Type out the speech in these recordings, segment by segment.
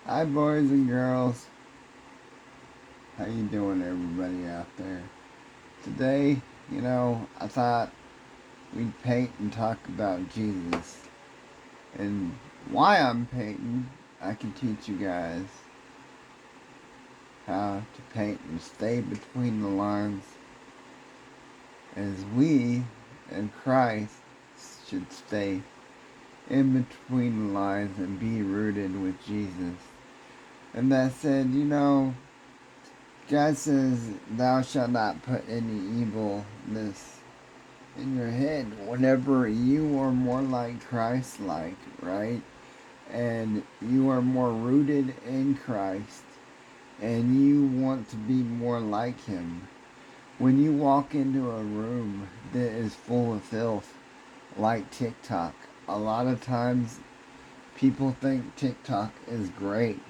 Hi boys and girls. How you doing everybody out there? Today, I thought we'd paint and talk about Jesus. And why I'm painting, I can teach you guys how to paint and stay between the lines as we in Christ should stay in between the lines and be rooted with Jesus. And that said, God says, "Thou shalt not put any evilness in your head." Whenever you are more like Christ, right, and you are more rooted in Christ, and you want to be more like Him, when you walk into a room that is full of filth, like TikTok, a lot of times people think TikTok is great,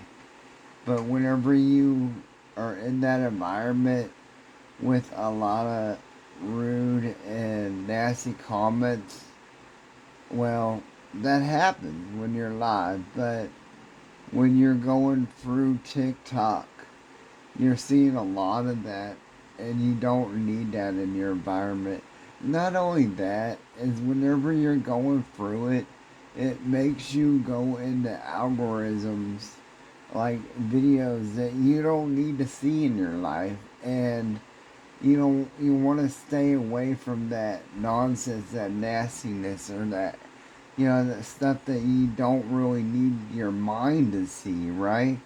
but whenever you are in that environment with a lot of rude and nasty comments, well, that happens when you're live, but when you're going through TikTok, you're seeing a lot of that, and you don't need that in your environment. Not only that, is whenever you're going through it, it makes you go into algorithms like videos that you don't need to see in your life, and you want to stay away from that nonsense, that nastiness, or that that stuff that you don't really need your mind to see, right?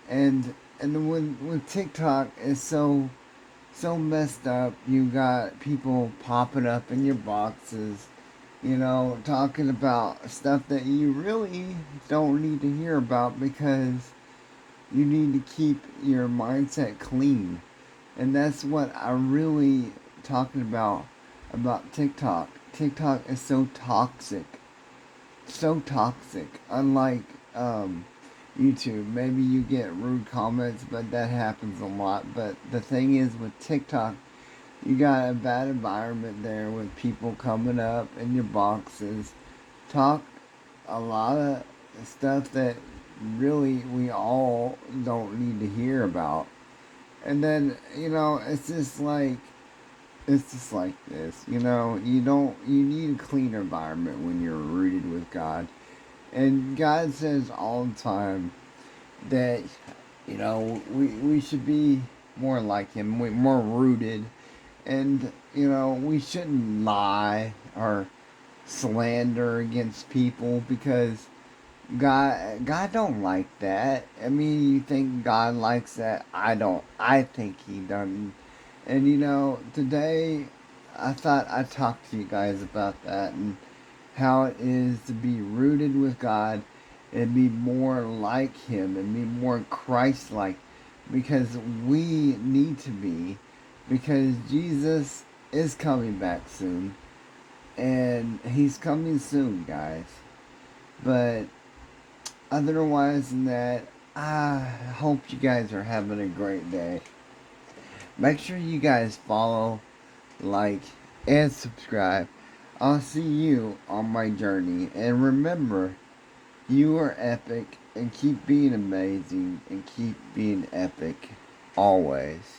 And with TikTok, it's so messed up. You got people popping up in your boxes, talking about stuff that you really don't need to hear about, because you need to keep your mindset clean. And that's what I'm really talking about TikTok. TikTok is so toxic. So toxic. Unlike YouTube. Maybe you get rude comments, but that happens a lot. But the thing is, with TikTok, you got a bad environment there with people coming up in your boxes, talk a lot of stuff that really we all don't need to hear about. And then, it's just like this. You need a clean environment when you're rooted with God. And God says all the time that, we should be more like Him, more rooted. And, we shouldn't lie or slander against people, because God don't like that. I mean, you think God likes that? I don't. I think He doesn't. And today I thought I'd talk to you guys about that, and how it is to be rooted with God and be more like Him and be more Christ like, because we need to be, because Jesus is coming back soon, and He's coming soon, guys. But otherwise than that, I hope you guys are having a great day. Make sure you guys follow, like, and subscribe. I'll see you on my journey. And remember, you are epic, and keep being amazing, and keep being epic always.